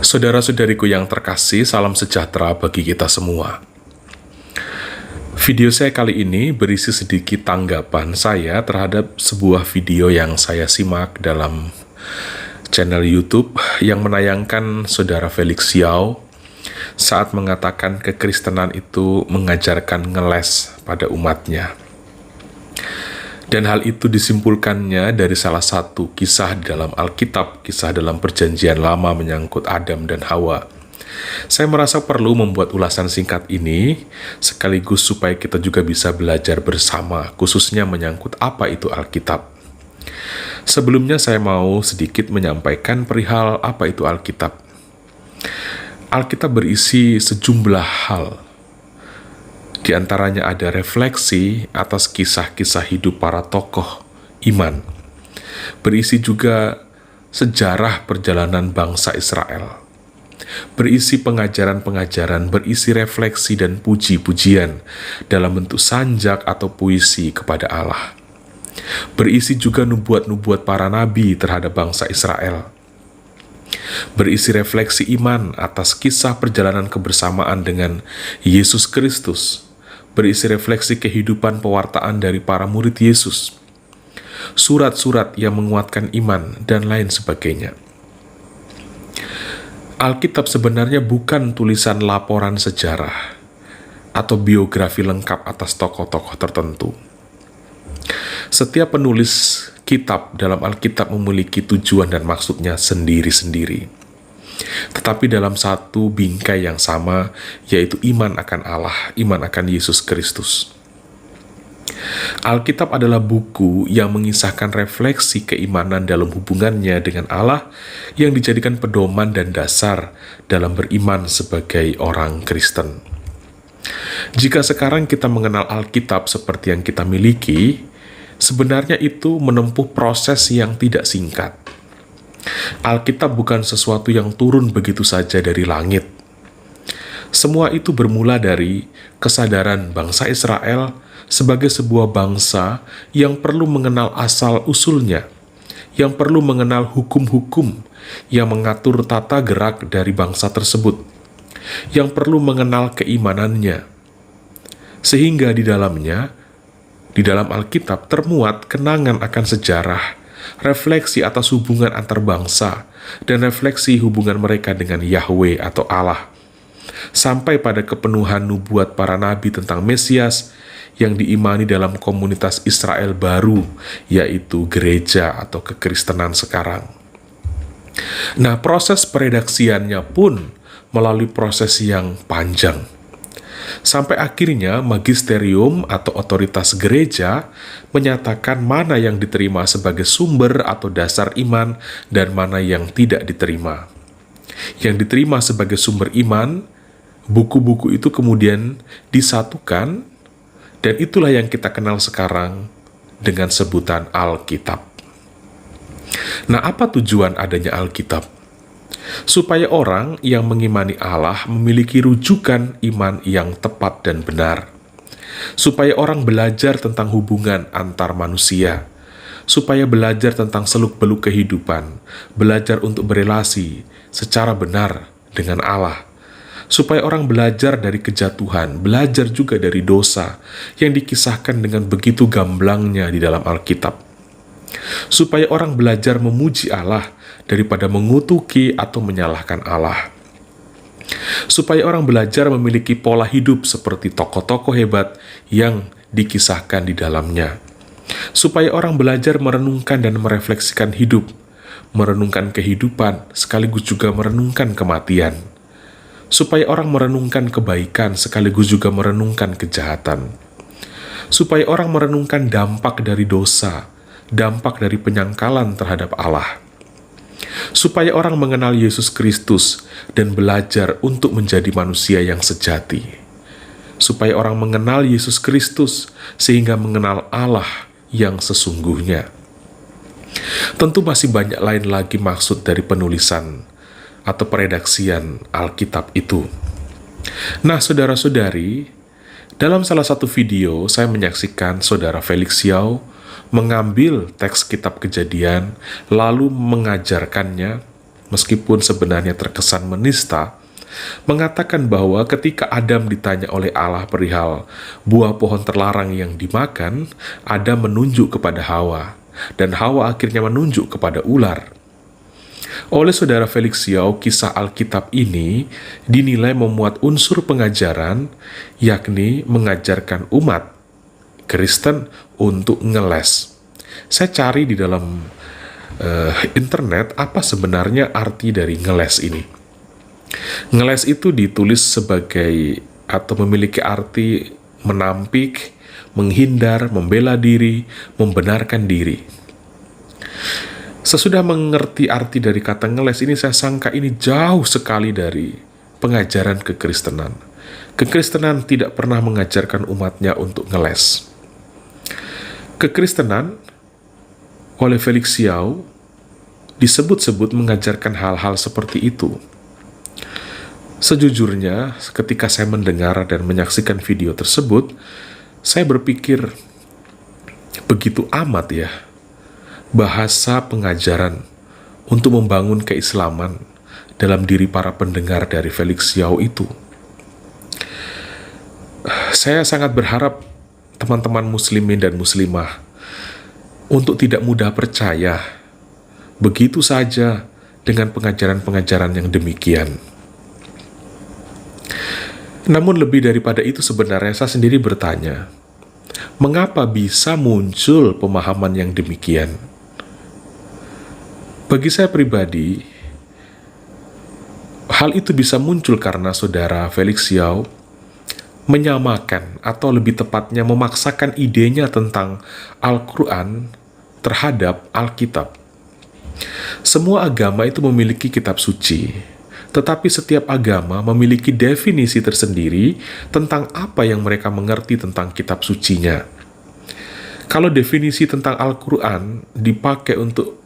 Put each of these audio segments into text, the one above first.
Saudara-saudariku yang terkasih, salam sejahtera bagi kita semua. Video saya kali ini berisi sedikit tanggapan saya terhadap sebuah video yang saya simak dalam channel YouTube yang menayangkan Saudara Felix Xiao saat mengatakan kekristenan itu mengajarkan ngeles pada umatnya. Dan hal itu disimpulkannya dari salah satu kisah di dalam Alkitab, kisah dalam Perjanjian Lama menyangkut Adam dan Hawa. Saya merasa perlu membuat ulasan singkat ini, sekaligus supaya kita juga bisa belajar bersama, khususnya menyangkut apa itu Alkitab. Sebelumnya saya mau sedikit menyampaikan perihal apa itu Alkitab. Alkitab berisi sejumlah hal. Di antaranya ada refleksi atas kisah-kisah hidup para tokoh iman. Berisi juga sejarah perjalanan bangsa Israel. Berisi pengajaran-pengajaran, berisi refleksi dan puji-pujian dalam bentuk sanjak atau puisi kepada Allah. Berisi juga nubuat-nubuat para nabi terhadap bangsa Israel. Berisi refleksi iman atas kisah perjalanan kebersamaan dengan Yesus Kristus. Berisi refleksi kehidupan pewartaan dari para murid Yesus, surat-surat yang menguatkan iman, dan lain sebagainya. Alkitab sebenarnya bukan tulisan laporan sejarah atau biografi lengkap atas tokoh-tokoh tertentu. Setiap penulis kitab dalam Alkitab memiliki tujuan dan maksudnya sendiri-sendiri. Tetapi dalam satu bingkai yang sama, yaitu iman akan Allah, iman akan Yesus Kristus. Alkitab adalah buku yang mengisahkan refleksi keimanan dalam hubungannya dengan Allah yang dijadikan pedoman dan dasar dalam beriman sebagai orang Kristen. Jika sekarang kita mengenal Alkitab seperti yang kita miliki, sebenarnya itu menempuh proses yang tidak singkat. Alkitab bukan sesuatu yang turun begitu saja dari langit. Semua itu bermula dari kesadaran bangsa Israel sebagai sebuah bangsa yang perlu mengenal asal-usulnya, yang perlu mengenal hukum-hukum yang mengatur tata gerak dari bangsa tersebut, yang perlu mengenal keimanannya. Sehingga di dalamnya, di dalam Alkitab termuat kenangan akan sejarah, refleksi atas hubungan antar bangsa, dan refleksi hubungan mereka dengan Yahweh atau Allah, sampai pada kepenuhan nubuat para nabi tentang Mesias yang diimani dalam komunitas Israel baru, yaitu gereja atau kekristenan sekarang. Nah, proses peredaksiannya pun melalui proses yang panjang. Sampai akhirnya magisterium atau otoritas gereja menyatakan mana yang diterima sebagai sumber atau dasar iman dan mana yang tidak diterima. Yang diterima sebagai sumber iman, buku-buku itu kemudian disatukan, dan itulah yang kita kenal sekarang dengan sebutan Alkitab. Nah, apa tujuan adanya Alkitab? Supaya orang yang mengimani Allah memiliki rujukan iman yang tepat dan benar. Supaya orang belajar tentang hubungan antar manusia. Supaya belajar tentang seluk-beluk kehidupan. Belajar untuk berelasi secara benar dengan Allah. Supaya orang belajar dari kejatuhan, belajar juga dari dosa yang dikisahkan dengan begitu gamblangnya di dalam Alkitab. Supaya orang belajar memuji Allah daripada mengutuki atau menyalahkan Allah. Supaya orang belajar memiliki pola hidup seperti tokoh-tokoh hebat yang dikisahkan di dalamnya. Supaya orang belajar merenungkan dan merefleksikan hidup, merenungkan kehidupan sekaligus juga merenungkan kematian. Supaya orang merenungkan kebaikan sekaligus juga merenungkan kejahatan. Supaya orang merenungkan dampak dari dosa, dampak dari penyangkalan terhadap Allah. Supaya orang mengenal Yesus Kristus dan belajar untuk menjadi manusia yang sejati. Supaya orang mengenal Yesus Kristus sehingga mengenal Allah yang sesungguhnya. Tentu masih banyak lain lagi maksud dari penulisan atau peredaksian Alkitab itu. Nah, saudara-saudari, dalam salah satu video saya menyaksikan Saudara Felix Xiao mengambil teks kitab Kejadian lalu mengajarkannya meskipun sebenarnya terkesan menista, mengatakan bahwa ketika Adam ditanya oleh Allah perihal buah pohon terlarang yang dimakan, Adam menunjuk kepada Hawa, dan Hawa akhirnya menunjuk kepada ular. Oleh saudara Felix Yao, kisah Alkitab ini dinilai memuat unsur pengajaran, yakni mengajarkan umat Kristen untuk ngeles. Saya cari di dalam internet apa sebenarnya arti dari ngeles ini. Ngeles itu ditulis sebagai atau memiliki arti menampik, menghindar, membela diri, membenarkan diri. Sesudah mengerti arti dari kata ngeles ini, saya sangka ini jauh sekali dari pengajaran kekristenan. Kekristenan tidak pernah mengajarkan umatnya untuk ngeles. Kekristenan oleh Felix Yao disebut-sebut mengajarkan hal-hal seperti itu. Sejujurnya, ketika saya mendengar dan menyaksikan video tersebut, saya berpikir, begitu amat ya bahasa pengajaran untuk membangun keislaman dalam diri para pendengar dari Felix Yao itu. Saya sangat berharap teman-teman muslimin dan muslimah untuk tidak mudah percaya begitu saja dengan pengajaran-pengajaran yang demikian. Namun lebih daripada itu, sebenarnya saya sendiri bertanya, mengapa bisa muncul pemahaman yang demikian? Bagi saya pribadi, hal itu bisa muncul karena saudara Felix Yao menyamakan, atau lebih tepatnya memaksakan idenya tentang Al-Quran terhadap Alkitab. Semua agama itu memiliki kitab suci, tetapi setiap agama memiliki definisi tersendiri tentang apa yang mereka mengerti tentang kitab sucinya. Kalau definisi tentang Al-Quran dipakai untuk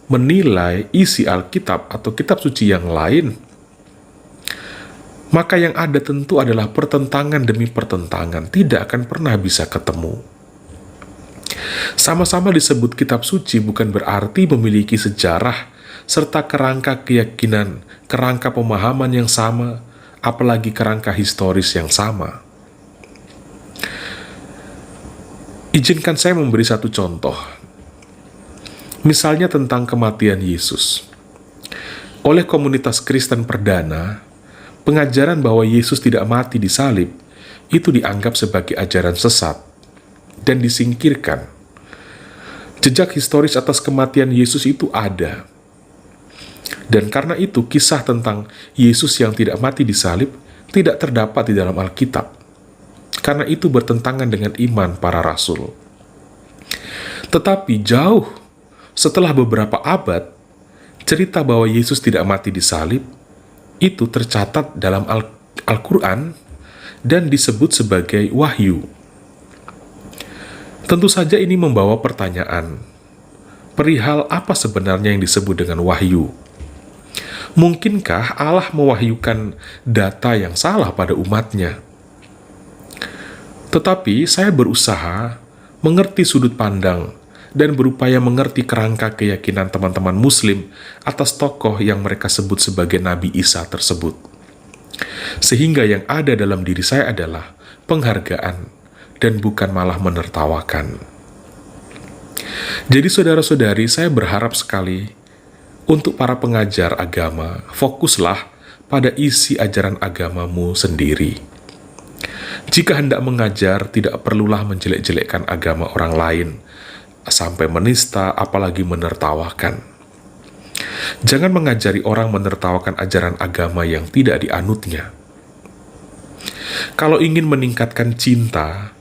menilai isi Alkitab atau kitab suci yang lain, maka yang ada tentu adalah pertentangan demi pertentangan, tidak akan pernah bisa ketemu. Sama-sama disebut kitab suci bukan berarti memiliki sejarah serta kerangka keyakinan, kerangka pemahaman yang sama, apalagi kerangka historis yang sama. Izinkan saya memberi satu contoh. Misalnya tentang kematian Yesus. Oleh komunitas Kristen perdana, pengajaran bahwa Yesus tidak mati di salib itu dianggap sebagai ajaran sesat dan disingkirkan. Jejak historis atas kematian Yesus itu ada. Dan karena itu, kisah tentang Yesus yang tidak mati di salib tidak terdapat di dalam Alkitab. Karena itu bertentangan dengan iman para rasul. Tetapi jauh setelah beberapa abad, cerita bahwa Yesus tidak mati di salib itu tercatat dalam Al-Quran dan disebut sebagai wahyu. Tentu saja ini membawa pertanyaan, perihal apa sebenarnya yang disebut dengan wahyu? Mungkinkah Allah mewahyukan data yang salah pada umatnya? Tetapi saya berusaha mengerti sudut pandang dan berupaya mengerti kerangka keyakinan teman-teman muslim atas tokoh yang mereka sebut sebagai Nabi Isa tersebut. Sehingga yang ada dalam diri saya adalah penghargaan dan bukan malah menertawakan. Jadi saudara-saudari, saya berharap sekali untuk para pengajar agama, fokuslah pada isi ajaran agamamu sendiri. Jika hendak mengajar, tidak perlulah menjelek-jelekkan agama orang lain, sampai menista, apalagi menertawakan. Jangan mengajari orang menertawakan ajaran agama yang tidak dianutnya. Kalau ingin meningkatkan cinta,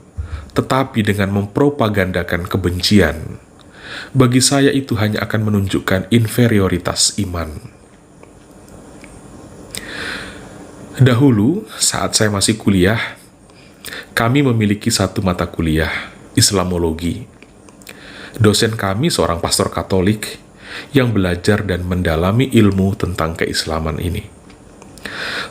tetapi dengan mempropagandakan kebencian, bagi saya itu hanya akan menunjukkan inferioritas iman. Dahulu, saat saya masih kuliah, kami memiliki satu mata kuliah, Islamologi. Dosen kami seorang pastor Katolik yang belajar dan mendalami ilmu tentang keislaman ini.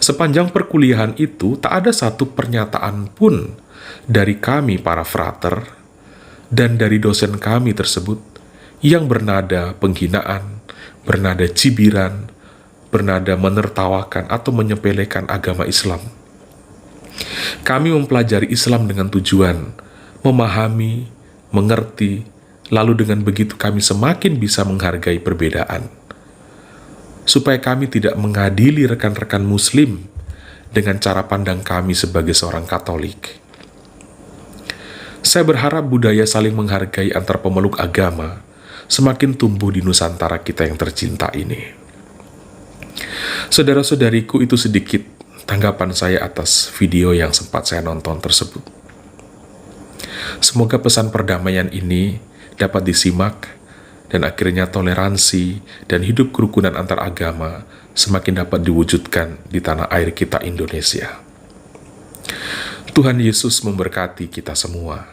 Sepanjang perkuliahan itu, tak ada satu pernyataan pun dari kami para frater dan dari dosen kami tersebut yang bernada penghinaan, bernada cibiran, bernada menertawakan atau menyepelekan agama Islam. Kami mempelajari Islam dengan tujuan memahami, mengerti, lalu dengan begitu kami semakin bisa menghargai perbedaan. Supaya kami tidak mengadili rekan-rekan Muslim dengan cara pandang kami sebagai seorang Katolik. Saya berharap budaya saling menghargai antar pemeluk agama semakin tumbuh di Nusantara kita yang tercinta ini. Saudara-saudariku, itu sedikit tanggapan saya atas video yang sempat saya nonton tersebut. Semoga pesan perdamaian ini dapat disimak dan akhirnya toleransi dan hidup kerukunan antar agama semakin dapat diwujudkan di tanah air kita Indonesia. Tuhan Yesus memberkati kita semua.